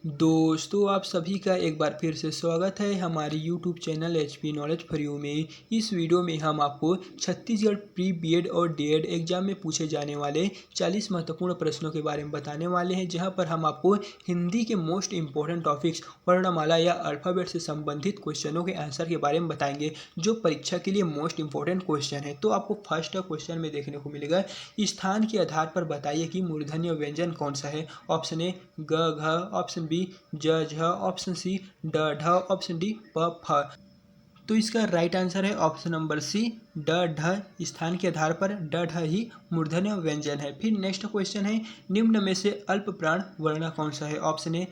दोस्तों आप सभी का एक बार फिर से स्वागत है हमारे YouTube channel HP knowledge for you में। इस वीडियो में हम आपको छत्तीसगढ़ प्री बीएड और डीएड एग्जाम में पूछे जाने वाले 40 महत्वपूर्ण प्रश्नों के बारे में बताने वाले हैं, जहां पर हम आपको हिंदी के मोस्ट इंपॉर्टेंट टॉपिक्स वर्णमाला या अल्फ़ाबेट से संबंधित क्वेश्चनों के आंसर के बारे में बताएंगे, जो परीक्षा के लिए मोस्ट इंपॉर्टेंट क्वेश्चन है। तो आपको फर्स्ट क्वेश्चन में देखने को मिलेगा, स्थान के आधार पर बताइए कि मूर्धन्य व्यंजन कौन सा है। ऑप्शन ए ग घ, ऑप्शन बी ज झ, ऑप्शन सी ड ढ, ऑप्शन डी प फ। तो इसका राइट आंसर है ऑप्शन नंबर सी ड ढ। स्थान के आधार पर ड ढ ही मूर्धन्य व्यंजन है। फिर नेक्स्ट क्वेश्चन है, निम्न में से अल्प प्राण वर्ण कौन सा है। ऑप्शन ए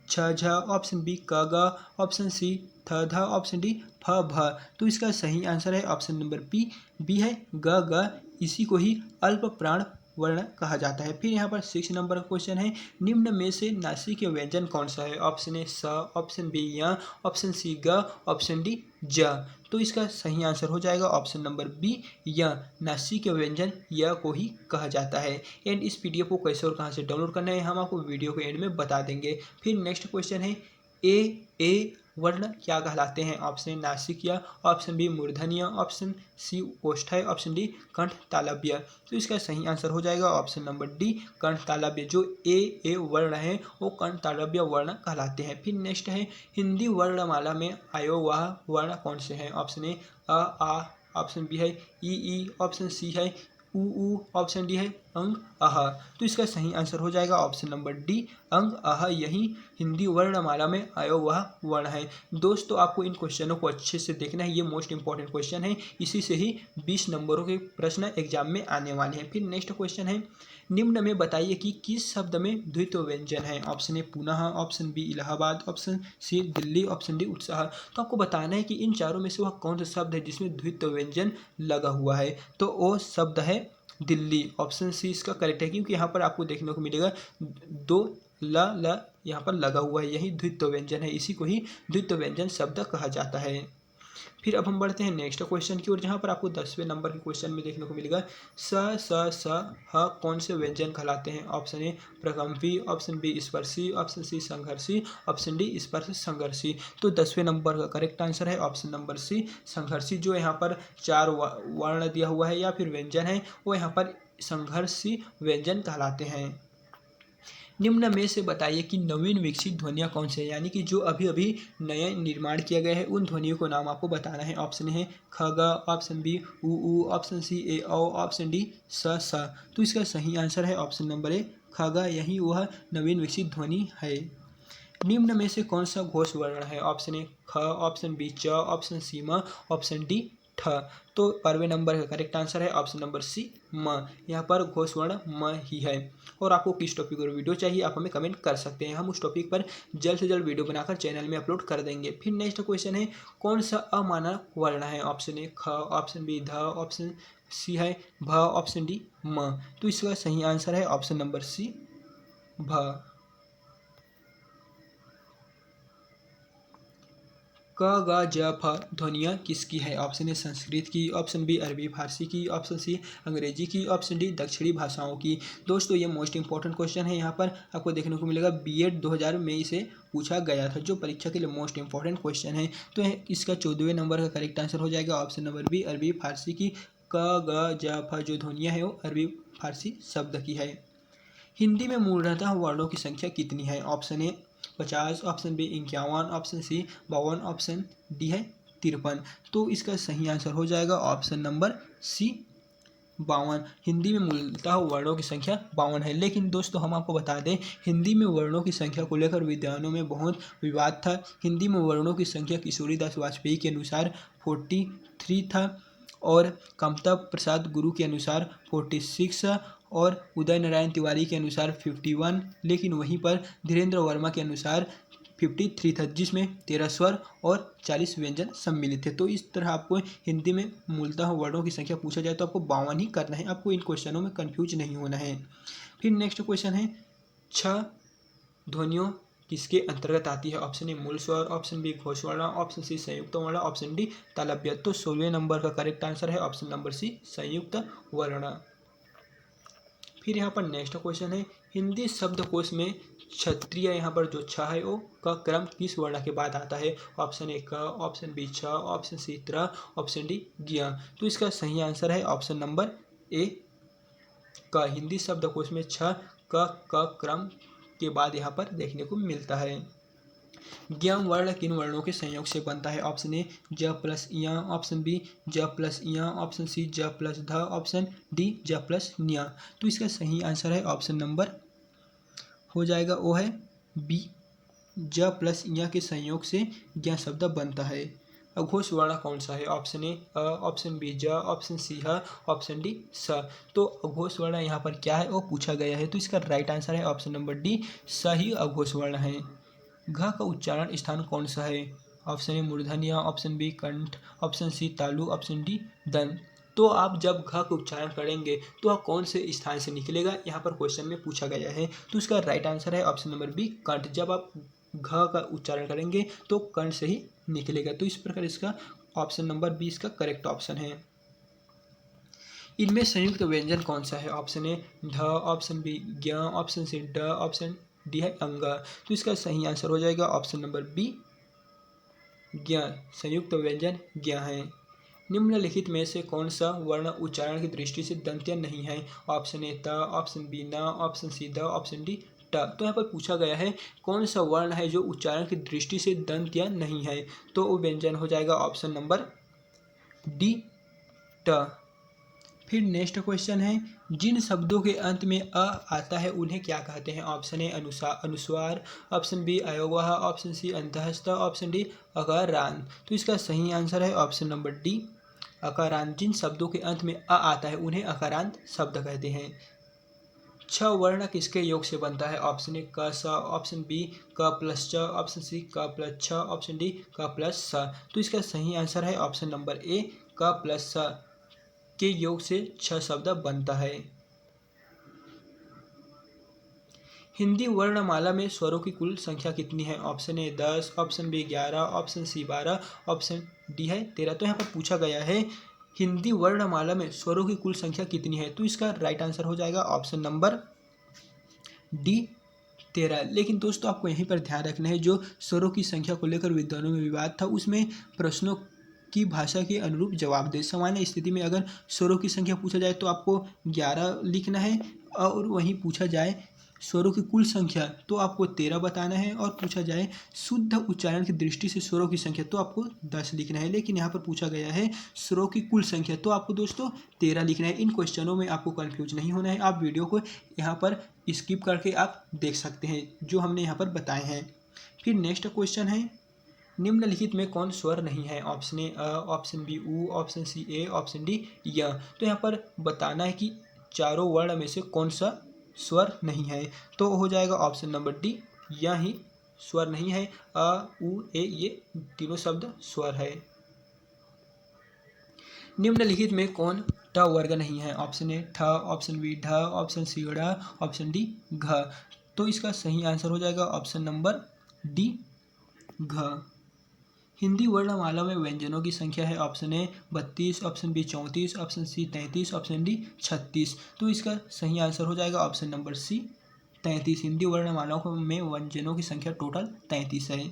छ झ, ऑप्शन बी क ग, ऑप्शन सी थ ध, ऑप्शन डी फ भ। तो इसका सही आंसर है ऑप्शन नंबर बी है ग ग। इसी को ही अल्प प्राण वर्ण कहा जाता है। फिर यहाँ पर 6 नंबर का क्वेश्चन है, निम्न में से नासिक व्यंजन कौन सा है। ऑप्शन ए स, ऑप्शन बी य, ऑप्शन सी ग, ऑप्शन डी ज। तो इसका सही आंसर हो जाएगा ऑप्शन नंबर बी य। नासिक व्यंजन य को ही कहा जाता है। एंड इस पीडीएफ को कैसे और कहाँ से डाउनलोड करना है हम आपको वीडियो के एंड में बता देंगे। फिर नेक्स्ट क्वेश्चन है, ए वर्ण क्या कहलाते हैं। ऑप्शन ए नासिक, ऑप्शन बी मूर्धन्य, ऑप्शन सी ओष्ठ्य, ऑप्शन डी कंठ तालव्य। तो इसका सही आंसर हो जाएगा ऑप्शन नंबर डी कंठ तालव्य। जो ए वर्ण है वो कंठ तालव्य वर्ण कहलाते हैं। फिर नेक्स्ट है, हिंदी वर्णमाला में आयोवाह वर्ण कौन से हैं। ऑप्शन ए आ, ऑप्शन बी है ई, ऑप्शन सी है उ, ऑप्शन डी है अंग अह। तो इसका सही आंसर हो जाएगा ऑप्शन नंबर डी अंग अह। यही हिंदी वर्णमाला में आयो वह वर्ण है। दोस्तों आपको इन क्वेश्चनों को अच्छे से देखना है, ये मोस्ट इंपॉर्टेंट क्वेश्चन है। इसी से ही 20 नंबरों के प्रश्न एग्जाम में आने वाले हैं। फिर नेक्स्ट क्वेश्चन है, निम्न में बताइए कि किस शब्द में द्वित्व व्यंजन है। ऑप्शन ए पुनः, option B Allahabad, option C Delhi, option D उत्साह। तो आपको बताना है कि इन चारों में से वह कौन सा शब्द है जिसमें द्वित्व व्यंजन लगा हुआ है। तो वो शब्द है दिल्ली। ऑप्शन सी इसका करेक्ट है, क्योंकि यहाँ पर आपको देखने को मिलेगा दो ल यहाँ पर लगा हुआ है, यही द्वित्व व्यंजन है। इसी को ही द्वित्व व्यंजन शब्द कहा जाता है। फिर अब हम बढ़ते हैं नेक्स्ट क्वेश्चन की ओर, जहाँ पर आपको 10वें नंबर के क्वेश्चन में देखने को मिलेगा, स ह कौन से व्यंजन कहलाते हैं। ऑप्शन ए प्रकम्पी, ऑप्शन बी स्पर्शी, ऑप्शन सी संघर्षी, ऑप्शन डी स्पर्श संघर्षी। तो 10वें नंबर का करेक्ट आंसर है ऑप्शन नंबर सी संघर्षी। जो यहाँ पर 4 वर्ण दिया हुआ है या फिर व्यंजन है, वो यहाँ पर संघर्षी व्यंजन कहलाते हैं। निम्न में से बताइए कि नवीन विकसित ध्वनियाँ कौन से हैं, यानी कि जो अभी अभी नए निर्माण किया गया है उन ध्वनियों को नाम आपको बताना है। ऑप्शन है ख ग, ऑप्शन बी उ, ऑप्शन सी ए औ, ऑप्शन डी स। तो इसका सही आंसर है ऑप्शन नंबर ए ख ग। यही वह नवीन विकसित ध्वनि है। निम्न में से कौन सा घोष वर्ण है। ऑप्शन ए ख, ऑप्शन बी च, ऑप्शन सी म, ऑप्शन डी ठ। तो 12वें नंबर का करेक्ट आंसर है ऑप्शन नंबर सी म। यहाँ पर घोष वर्ण म ही है। और आपको किस टॉपिक पर वीडियो चाहिए आप हमें कमेंट कर सकते हैं, हम उस टॉपिक पर जल्द से जल्द वीडियो बनाकर चैनल में अपलोड कर देंगे। फिर नेक्स्ट क्वेश्चन है, कौन सा अमानक वर्ण है। ऑप्शन ए ख, ऑप्शन बी ध, ऑप्शन सी है भ, ऑप्शन डी म। तो इसका सही आंसर है ऑप्शन नंबर सी भ। क ग ज फ ध्वनियाँ किसकी है। ऑप्शन ए संस्कृत की, ऑप्शन बी अरबी फारसी की, ऑप्शन सी अंग्रेजी की, ऑप्शन डी दक्षिणी भाषाओं की। दोस्तों ये मोस्ट इंपॉर्टेंट क्वेश्चन है। यहाँ पर आपको देखने को मिलेगा बीएड 2000 में इसे पूछा गया था, जो परीक्षा के लिए मोस्ट इंपॉर्टेंट क्वेश्चन है। तो इसका 14वें नंबर का करेक्ट आंसर हो जाएगा ऑप्शन नंबर बी अरबी फारसी की। क ग ज फ जो ध्वनियाँ है वो अरबी फारसी शब्द की है। हिंदी में मूलतः वर्णों की संख्या कितनी है। Option A 50, option B 51, option C 52, option D है 53। तो इसका सही आंसर हो जाएगा ऑप्शन नंबर सी 52। हिंदी में मूलतः वर्णों की संख्या 52 है। लेकिन दोस्तों हम आपको बता दें, हिंदी में वर्णों की संख्या को लेकर विद्वानों में बहुत विवाद था। हिंदी में वर्णों की संख्या किशोरीदास वाजपेयी के अनुसार 43 था, और कमता प्रसाद गुरु के अनुसार 46 और उदय नारायण तिवारी के अनुसार 51। लेकिन वहीं पर धीरेन्द्र वर्मा के अनुसार 53 था, जिसमें 13 स्वर और 40 व्यंजन सम्मिलित थे। तो इस तरह आपको हिंदी में मूलतः वर्णों की संख्या पूछा जाए तो आपको 52 ही करना है, आपको इन क्वेश्चनों में कन्फ्यूज नहीं होना है। फिर नेक्स्ट क्वेश्चन है, 6 ध्वनियों किसके अंतर्गत आती है। ऑप्शन ए मूल स्वर, ऑप्शन बी घोष वर्ण, ऑप्शन सी संयुक्त वर्ण, ऑप्शन डी तालव्य। तो 16वें नंबर का करेक्ट आंसर है ऑप्शन नंबर सी संयुक्त वर्ण। फिर यहाँ पर नेक्स्ट क्वेश्चन है, हिंदी शब्दकोश में क्षत्रिय यहाँ पर जो छ है वो का क्रम किस वर्ण के बाद आता है? ऑप्शन ए क, ऑप्शन बी छ, ऑप्शन सी त्र, ऑप्शन डी ज्ञ। तो इसका सही आंसर है ऑप्शन नंबर ए क। हिंदी शब्दकोश में छ क क्रम के बाद यहाँ पर देखने को मिलता है। ज्ञ वर्ण किन वर्णों के संयोग से बनता है? ऑप्शन ए ज प्लस ञ, ऑप्शन बी ज प्लस ञ, ऑप्शन सी ज प्लस ध, ऑप्शन डी ज प्लस ञ। तो इसका सही आंसर है ऑप्शन नंबर हो जाएगा वो है बी, ज प्लस ञ के संयोग से ज्ञ शब्द बनता है। अघोष वर्ण कौन सा है? ऑप्शन ए अ, ऑप्शन बी ज, ऑप्शन सी ह, ऑप्शन डी स। तो अघोष वर्ण यहाँ पर क्या है वो पूछा गया है, तो इसका राइट आंसर है ऑप्शन नंबर डी, सही अघोष वर्ण है। घ का उच्चारण स्थान कौन सा है? ऑप्शन ए मूर्धन्य, ऑप्शन बी कंठ, ऑप्शन सी तालु, ऑप्शन डी दंत। तो आप जब घ का उच्चारण करेंगे तो वह कौन से स्थान से निकलेगा, यहाँ पर क्वेश्चन में पूछा गया है। तो इसका राइट आंसर है ऑप्शन नंबर बी कंठ। जब आप घ का उच्चारण करेंगे तो कंठ से ही निकलेगा। तो इस प्रकार इसका ऑप्शन नंबर बी इसका करेक्ट ऑप्शन है। इनमें संयुक्त व्यंजन कौन सा है? ऑप्शन ए ध, ऑप्शन बी ज्ञ, ऑप्शन सी ड, ऑप्शन डी है अंग। तो इसका सही आंसर हो जाएगा ऑप्शन नंबर बी ज्ञ। संयुक्त व्यंजन ज्ञ है। निम्नलिखित में से कौन सा वर्ण उच्चारण की दृष्टि से दंत्य नहीं है? ऑप्शन ए त, ऑप्शन बी न, option see the, option D ट। तो यहाँ पर पूछा गया है कौन सा वर्ण है जो उच्चारण की दृष्टि से दंत्य नहीं है, तो वो व्यंजन हो जाएगा ऑप्शन नंबर डी ट। फिर नेक्स्ट क्वेश्चन है, जिन शब्दों के अंत में अ आता है उन्हें क्या कहते हैं? ऑप्शन ए अनुस्वार, ऑप्शन बी अयोगः, ऑप्शन सी अंतःस्थ, ऑप्शन डी अकारांत। तो इसका सही आंसर है ऑप्शन नंबर डी अकारांत। जिन शब्दों के अंत में अ आता है उन्हें अकारांत शब्द कहते हैं। छ वर्ण किसके योग से बनता है? ऑप्शन ए क स, ऑप्शन बी क प्लस च, ऑप्शन सी क प्लस छ, ऑप्शन डी क प्लस स। तो इसका सही आंसर है ऑप्शन नंबर ए क प्लस स के योग से छ शब्द बनता है। हिंदी वर्णमाला में स्वरों की कुल संख्या कितनी है? Option A 10, option B 11, option C 12, option D है 13। तो यहाँ पर पूछा गया है हिंदी वर्णमाला में स्वरों की कुल संख्या कितनी है, तो इसका राइट आंसर हो जाएगा ऑप्शन नंबर डी 13। लेकिन दोस्तों आपको यहीं पर ध्यान रखना है, जो स्वरों की संख्या को लेकर विद्वानों में विवाद था उसमें प्रश्नों की भाषा के अनुरूप जवाब दे। सामान्य स्थिति में अगर स्वरों की संख्या पूछा जाए तो आपको 11 लिखना है, और वहीं पूछा जाए स्वरों की कुल संख्या तो आपको 13 बताना है, और पूछा जाए शुद्ध उच्चारण की दृष्टि से स्वरों की संख्या तो आपको 10 लिखना है। लेकिन यहाँ पर पूछा गया है स्वरों की कुल संख्या, तो आपको दोस्तों 13 लिखना है। इन क्वेश्चनों में आपको कन्फ्यूज नहीं होना है। आप वीडियो को यहाँ पर स्किप करके आप देख सकते हैं जो हमने यहाँ पर बताए हैं। फिर नेक्स्ट क्वेश्चन है, निम्नलिखित में कौन स्वर नहीं है? ऑप्शन ए अ, ऑप्शन बी उ, ऑप्शन सी ए, ऑप्शन डी य। तो यहाँ पर बताना है कि चारों वर्ण में से कौन सा स्वर नहीं है, तो हो जाएगा ऑप्शन नंबर डी य ही स्वर नहीं है। अ उ ए ये तीनों शब्द स्वर है। निम्नलिखित में कौन ट वर्ग नहीं है? ऑप्शन ए ठ, ऑप्शन बी ढ, ऑप्शन सी ढ़, ऑप्शन डी घ। तो इसका सही आंसर हो जाएगा ऑप्शन नंबर डी घ। हिंदी वर्णमाला में व्यंजनों की संख्या है। Option A 32, option B 34, option C 33, option D 36। तो इसका सही आंसर हो जाएगा ऑप्शन नंबर सी 33। हिंदी वर्णमालाओं में व्यंजनों की संख्या टोटल 33 है।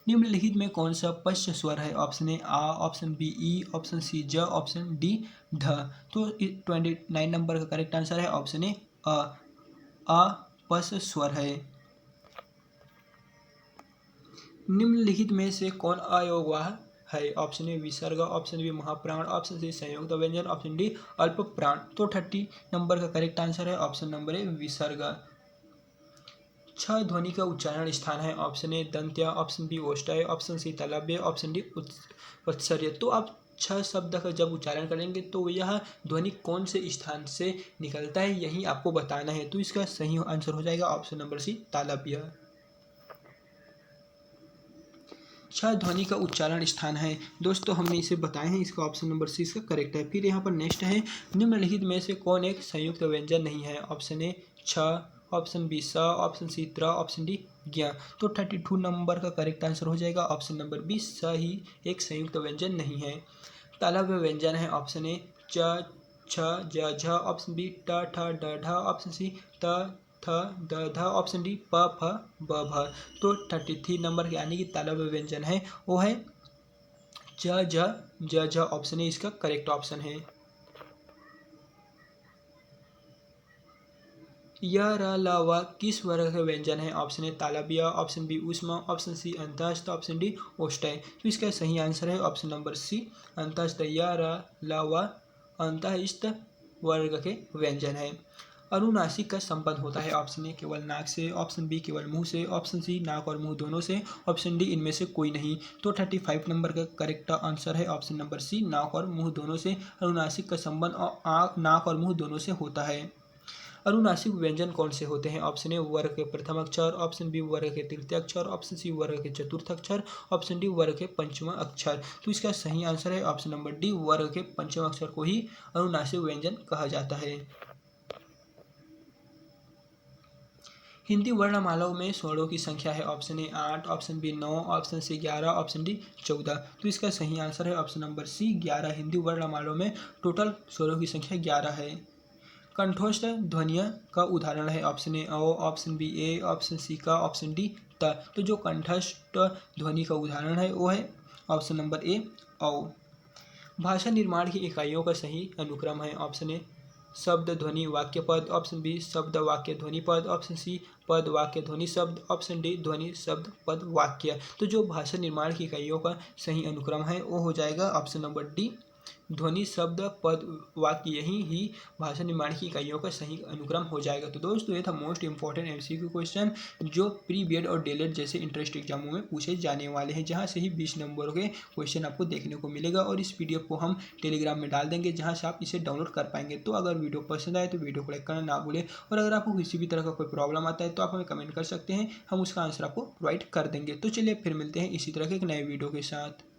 निम्नलिखित में कौन सा पश्च स्वर है? ऑप्शन ए आ, ऑप्शन बी ई, ऑप्शन सी ज, ऑप्शन डी ढ। तो 29 नंबर का करेक्ट आंसर है ऑप्शन ए अ पश्च स्वर है। निम्नलिखित में से कौन अयोगवाह है? ऑप्शन ए विसर्ग, ऑप्शन बी महाप्राण, ऑप्शन सी संयुक्त व्यंजन, ऑप्शन डी अल्प प्राण। तो 30 नंबर का करेक्ट आंसर है ऑप्शन नंबर ए विसर्ग। छ ध्वनि का उच्चारण स्थान है। ऑप्शन ए दंत्य, ऑप्शन बी ओष्ठ्य, ऑप्शन सी तालव्य, ऑप्शन डी उत्सर्य। तो आप छ शब्द का जब उच्चारण करेंगे तो यह ध्वनि कौन से स्थान से निकलता है यही आपको बताना है। तो इसका सही आंसर हो जाएगा ऑप्शन नंबर सी तालव्य। छ ध्वनि का उच्चारण स्थान है दोस्तों हमने इसे बताए हैं, इसका ऑप्शन नंबर सी इसका करेक्ट है। फिर यहाँ पर नेक्स्ट है, निम्नलिखित में से कौन एक संयुक्त व्यंजन नहीं है? ऑप्शन ए छ, ऑप्शन बी स, ऑप्शन सी त्र, ऑप्शन डी ज्ञ। तो 32 नंबर का करेक्ट आंसर हो जाएगा ऑप्शन नंबर बी स ही एक संयुक्त व्यंजन नहीं है। तालव्य व्यंजन है। ऑप्शन ए च, छ, ज, झ, ऑप्शन बी ट, ठ, ड, ढ, ऑप्शन सी त, थ द ध, ऑप्शन डी प फ ब भ। तो 33 नंबर यानी कि तालव्य व्यंजन है वो है ज ज, ऑप्शन ए इसका करेक्ट ऑप्शन है। य र ल व किस वर्ग का व्यंजन है? ऑप्शन ए तालव्य, ऑप्शन बी ऊष्म, ऑप्शन सी अंतःस्थ, ऑप्शन डी ओष्ठ्य। तो इसका सही आंसर है ऑप्शन नंबर सी अंतःस्थ। य र ल व अंतःस्थ वर्ग के व्यंजन है। अनुनासिक का संबंध होता है ऑप्शन ए केवल नाक से, ऑप्शन बी केवल मुंह से, ऑप्शन सी नाक और मुंह दोनों से, ऑप्शन डी इनमें से कोई नहीं। तो 35 नंबर का करेक्ट आंसर है ऑप्शन नंबर सी नाक और मुंह दोनों से अनुनासिक का संबंध नाक और मुंह दोनों से होता है। अनुनासिक व्यंजन कौन से होते हैं? ऑप्शन ए वर्ग के प्रथम अक्षर, ऑप्शन बी वर्ग के तृतीय अक्षर, ऑप्शन सी वर्ग के चतुर्थ अक्षर, ऑप्शन डी वर्ग के पंचम अक्षर। तो इसका सही आंसर है ऑप्शन नंबर डी वर्ग के पंचम अक्षर को ही अनुनासिक व्यंजन कहा जाता है। हिंदी वर्णमालाओं में स्वरों की संख्या है option A 8, option B 9, option C 11, option D 14। तो इसका सही आंसर है ऑप्शन नंबर सी 11। हिंदी वर्णमालाओं में टोटल स्वरों की संख्या 11 है। कंठोष्ठ ध्वनियों का उदाहरण है ऑप्शन ए औ, ऑप्शन बी ए, ऑप्शन सी का, ऑप्शन डी त। तो जो कंठस्थ ध्वनि का उदाहरण है वो है ऑप्शन नंबर ए औ। भाषा निर्माण की इकाइयों का सही अनुक्रम है ऑप्शन ए शब्द ध्वनि वाक्य पद, ऑप्शन बी शब्द वाक्य ध्वनि पद, ऑप्शन सी पद वाक्य ध्वनि शब्द, ऑप्शन डी ध्वनि शब्द पद वाक्य। तो जो भाषा निर्माण की इकाइयों का सही अनुक्रम है वो हो जाएगा ऑप्शन नंबर डी ध्वनि शब्द पद वाक्य। यही ही भाषा निर्माण की इकाइयों का सही अनुक्रम हो जाएगा। तो दोस्तों ये था मोस्ट इंपॉर्टेंट एमसीक्यू क्वेश्चन जो प्री बीएड और डीएलएड जैसे इंटरेस्ट एग्जामों में पूछे जाने वाले हैं, जहां से ही 20 नंबरों के क्वेश्चन आपको देखने को मिलेगा। और इस पीडीएफ को हम टेलीग्राम में डाल देंगे जहाँ से आप इसे डाउनलोड कर पाएंगे। तो अगर वीडियो पसंद आए तो वीडियो को लाइक करना ना भूलें, और अगर आपको किसी भी तरह का कोई प्रॉब्लम आता है तो आप हमें कमेंट कर सकते हैं, हम उसका आंसर आपको प्रोवाइड कर देंगे। तो चलिए फिर मिलते हैं इसी तरह के एक नए वीडियो के साथ।